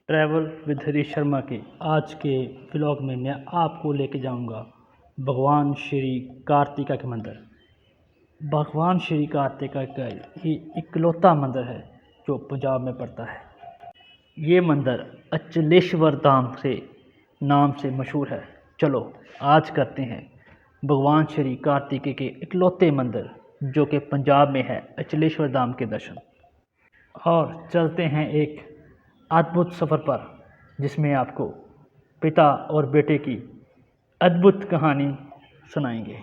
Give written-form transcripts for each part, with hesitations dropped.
Travel with Harish Sharma के आज के व्लॉग में मैं आपको लेके जाऊंगा भगवान श्री कार्तिका के मंदिर। भगवान श्री कार्तिका का ये इकलौता मंदिर है जो पंजाब में पड़ता है। ये मंदिर अचलेश्वर धाम से नाम से मशहूर है। चलो आज करते हैं भगवान श्री कार्तिकेय के इकलौते मंदिर जो कि पंजाब में है अचलेश्वर धाम के दर्शन, और चलते हैं एक अद्भुत सफ़र पर जिसमें आपको पिता और बेटे की अद्भुत कहानी सुनाएंगे।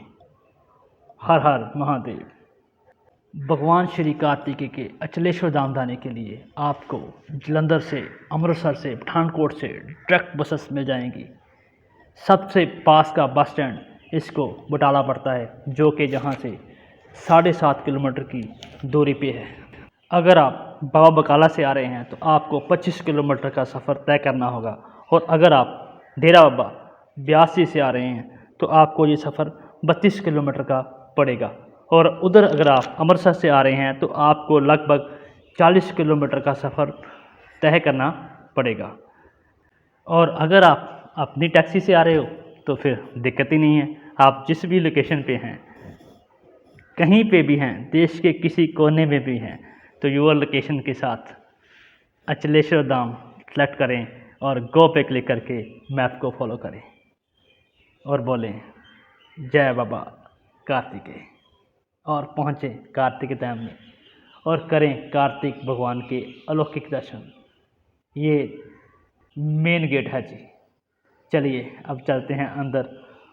हर हर महादेव। भगवान श्री कार्तिकेय के अचलेश्वर धाम जाने के लिए आपको जलंधर से, अमृतसर से, पठानकोट से डायरेक्ट बसेस मिल जाएंगी। सबसे पास का बस स्टैंड इसको बटाला पड़ता है जो कि जहाँ से 7.5 किलोमीटर की दूरी पे है। अगर आप बाबा बकाला से आ रहे हैं तो आपको 25 किलोमीटर का सफ़र तय करना होगा, और अगर आप डेरा बाबा ब्यासी से आ रहे हैं तो आपको ये सफ़र 32 किलोमीटर का पड़ेगा। और उधर अगर आप अमृतसर से आ रहे हैं तो आपको लगभग 40 किलोमीटर का सफ़र तय करना पड़ेगा। और अगर आप अपनी टैक्सी से आ रहे हो तो फिर दिक्कत ही नहीं है। आप जिस भी लोकेशन पे हैं, कहीं पे भी हैं, देश के किसी कोने में भी हैं, तो यूर लोकेशन के साथ अचलेश्वर धाम सेलेक्ट करें और गो पे क्लिक करके मैप को फॉलो करें और बोलें जय बाबा कार्तिकेय, और पहुँचें कार्तिक धाम में और करें कार्तिक भगवान के अलौकिक दर्शन। ये मेन गेट है जी। चलिए अब चलते हैं अंदर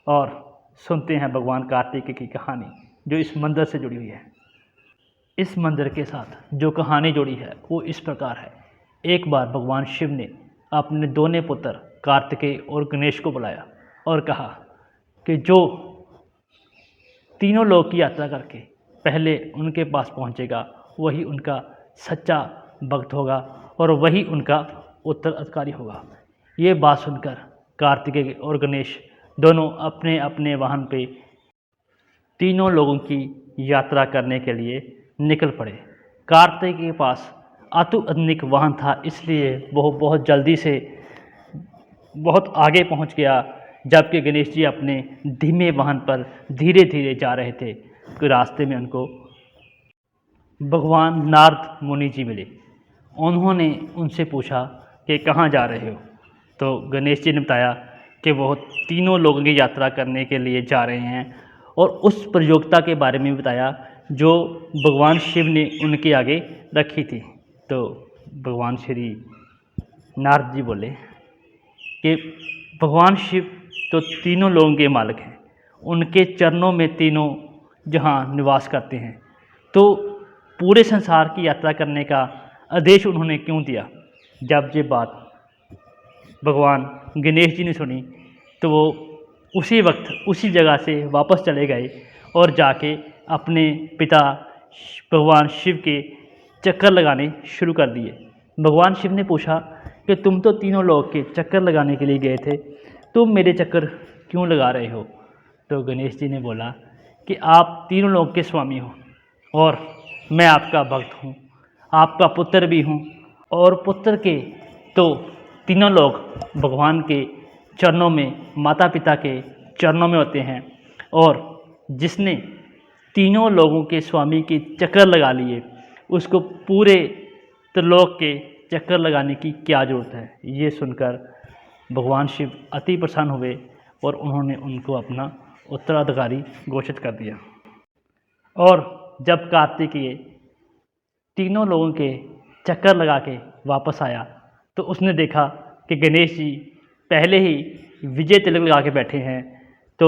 और सुनते हैं भगवान कार्तिकेय की कहानी जो इस मंदिर से जुड़ी हुई है। इस मंदिर के साथ जो कहानी जुड़ी है वो इस प्रकार है। एक बार भगवान शिव ने अपने दोनों पुत्र कार्तिकेय और गणेश को बुलाया और कहा कि जो तीनों लोक की यात्रा करके पहले उनके पास पहुंचेगा वही उनका सच्चा भक्त होगा और वही उनका उत्तराधिकारी होगा। ये बात सुनकर कार्तिकेय और गणेश दोनों अपने अपने वाहन पे तीनों लोगों की यात्रा करने के लिए निकल पड़े। कार्तिकेय के पास अत्याधुनिक वाहन था, इसलिए वो बहुत जल्दी से बहुत आगे पहुंच गया, जबकि गणेश जी अपने धीमे वाहन पर धीरे धीरे जा रहे थे। रास्ते में उनको भगवान नारद मुनि जी मिले। उन्होंने उनसे पूछा कि कहाँ जा रहे हो, तो गणेश जी ने बताया कि वो तीनों लोगों की यात्रा करने के लिए जा रहे हैं, और उस प्रतियोगिता के बारे में बताया जो भगवान शिव ने उनके आगे रखी थी। तो भगवान श्री नारद जी बोले कि भगवान शिव तो तीनों लोगों के मालिक हैं, उनके चरणों में तीनों जहां निवास करते हैं, तो पूरे संसार की यात्रा करने का आदेश उन्होंने क्यों दिया। जब ये बात भगवान गणेश जी ने सुनी तो वो उसी वक्त उसी जगह से वापस चले गए और जाके अपने पिता भगवान शिव के चक्कर लगाने शुरू कर दिए। भगवान शिव ने पूछा कि तुम तो तीनों लोग के चक्कर लगाने के लिए गए थे, तुम मेरे चक्कर क्यों लगा रहे हो। तो गणेश जी ने बोला कि आप तीनों लोग के स्वामी हो और मैं आपका भक्त हूँ, आपका पुत्र भी हूँ, और पुत्र के तो तीनों लोग भगवान के चरणों में, माता पिता के चरणों में होते हैं, और जिसने तीनों लोगों के स्वामी के चक्कर लगा लिए उसको पूरे त्रिलोक के चक्कर लगाने की क्या ज़रूरत है। ये सुनकर भगवान शिव अति प्रसन्न हुए और उन्होंने उनको अपना उत्तराधिकारी घोषित कर दिया। और जब कार्तिकेय तीनों लोगों के चक्कर लगा के वापस आया तो उसने देखा कि गणेश जी पहले ही विजय तिलक लगा के बैठे हैं, तो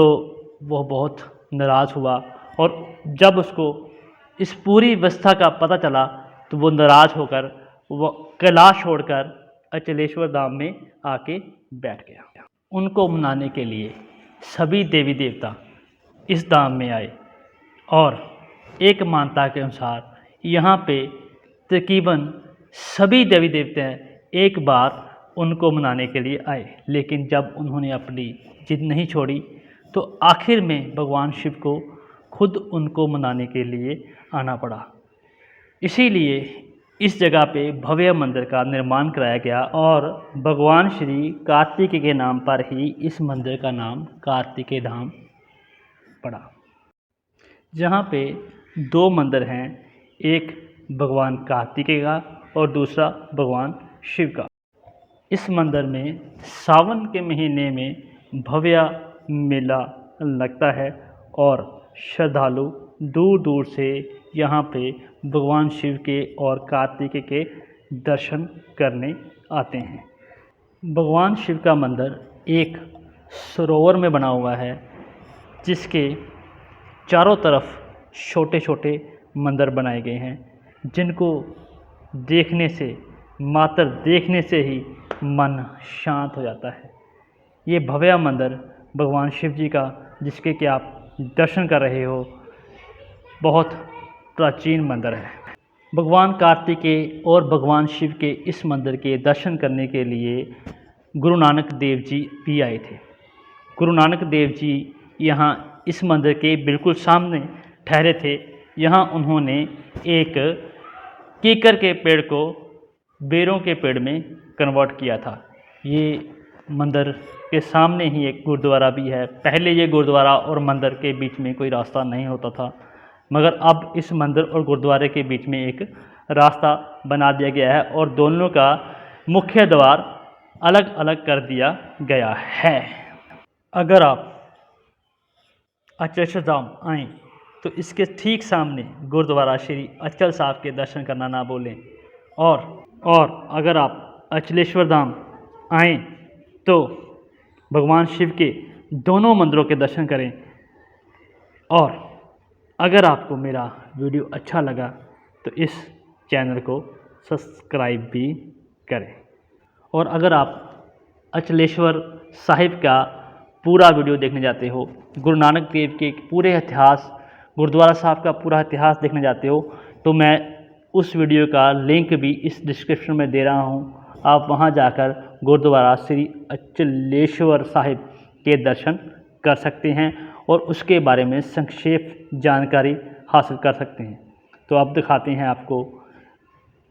वह बहुत नाराज़ हुआ, और जब उसको इस पूरी व्यवस्था का पता चला तो वो नाराज़ होकर वो कैलाश छोड़कर अचलेश्वर धाम में आके बैठ गया। उनको मनाने के लिए सभी देवी देवता इस धाम में आए, और एक मान्यता के अनुसार यहाँ पे तकरीबन सभी देवी देवता एक बार उनको मनाने के लिए आए, लेकिन जब उन्होंने अपनी जिद नहीं छोड़ी तो आखिर में भगवान शिव को खुद उनको मनाने के लिए आना पड़ा। इसीलिए इस जगह पे भव्य मंदिर का निर्माण कराया गया और भगवान श्री कार्तिकेय के नाम पर ही इस मंदिर का नाम कार्तिकेय धाम पड़ा। जहाँ पे दो मंदिर हैं, एक भगवान कार्तिकेय का और दूसरा भगवान शिव का। इस मंदिर में सावन के महीने में भव्य मेला लगता है और श्रद्धालु दूर दूर से यहाँ पे भगवान शिव के और कार्तिकेय के दर्शन करने आते हैं। भगवान शिव का मंदिर एक सरोवर में बना हुआ है, जिसके चारों तरफ छोटे छोटे मंदिर बनाए गए हैं, जिनको देखने से, मात्र देखने से ही मन शांत हो जाता है। ये भव्य मंदिर भगवान शिव जी का, जिसके कि आप दर्शन कर रहे हो, बहुत प्राचीन मंदिर है। भगवान कार्तिकेय और भगवान शिव के इस मंदिर के दर्शन करने के लिए गुरु नानक देव जी भी आए थे। गुरु नानक देव जी यहाँ इस मंदिर के बिल्कुल सामने ठहरे थे। यहाँ उन्होंने एक कीकर के पेड़ को बेरों के पेड़ में कन्वर्ट किया था। ये मंदिर के सामने ही एक गुरुद्वारा भी है। पहले ये गुरुद्वारा और मंदिर के बीच में कोई रास्ता नहीं होता था, मगर अब इस मंदिर और गुरुद्वारे के बीच में एक रास्ता बना दिया गया है और दोनों का मुख्य द्वार अलग अलग कर दिया गया है। अगर आप अचल धाम आएँ तो इसके ठीक सामने गुरुद्वारा श्री अचल साहब के दर्शन करना ना भूलें। और अगर आप अचलेश्वर धाम आएँ तो भगवान शिव के दोनों मंदिरों के दर्शन करें। और अगर आपको मेरा वीडियो अच्छा लगा तो इस चैनल को सब्सक्राइब भी करें। और अगर आप अचलेश्वर साहिब का पूरा वीडियो देखने जाते हो, गुरु नानक देव के पूरे इतिहास, गुरुद्वारा साहब का पूरा इतिहास देखने जाते हो, तो मैं उस वीडियो का लिंक भी इस डिस्क्रिप्शन में दे रहा हूँ। आप वहाँ जाकर गुरुद्वारा श्री अचलेश्वर साहिब के दर्शन कर सकते हैं और उसके बारे में संक्षेप जानकारी हासिल कर सकते हैं। तो अब दिखाते हैं आपको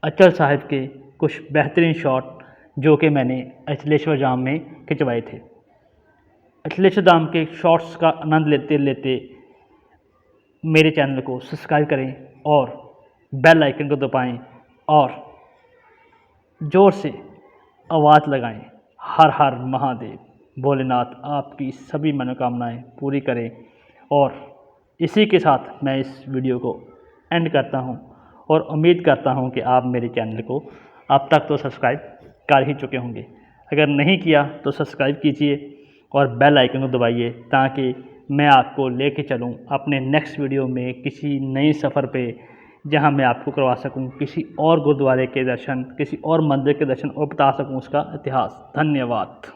अचल साहिब के कुछ बेहतरीन शॉट जो कि मैंने अचलेश्वर धाम में खिंचवाए थे। अचलेश्वर धाम के शॉट्स का आनंद लेते लेते मेरे चैनल को सब्सक्राइब करें और बेल आइकन को दबाएं और ज़ोर से आवाज़ लगाएं, हर हर महादेव। भोलेनाथ आपकी सभी मनोकामनाएं पूरी करें। और इसी के साथ मैं इस वीडियो को एंड करता हूं और उम्मीद करता हूं कि आप मेरे चैनल को अब तक तो सब्सक्राइब कर ही चुके होंगे। अगर नहीं किया तो सब्सक्राइब कीजिए और बेल आइकन को दबाइए, ताकि मैं आपको लेके चलूं अपने नेक्स्ट वीडियो में किसी नए सफ़र पे, जहां मैं आपको करवा सकूं किसी और गुरुद्वारे के दर्शन, किसी और मंदिर के दर्शन और बता सकूं उसका इतिहास। धन्यवाद।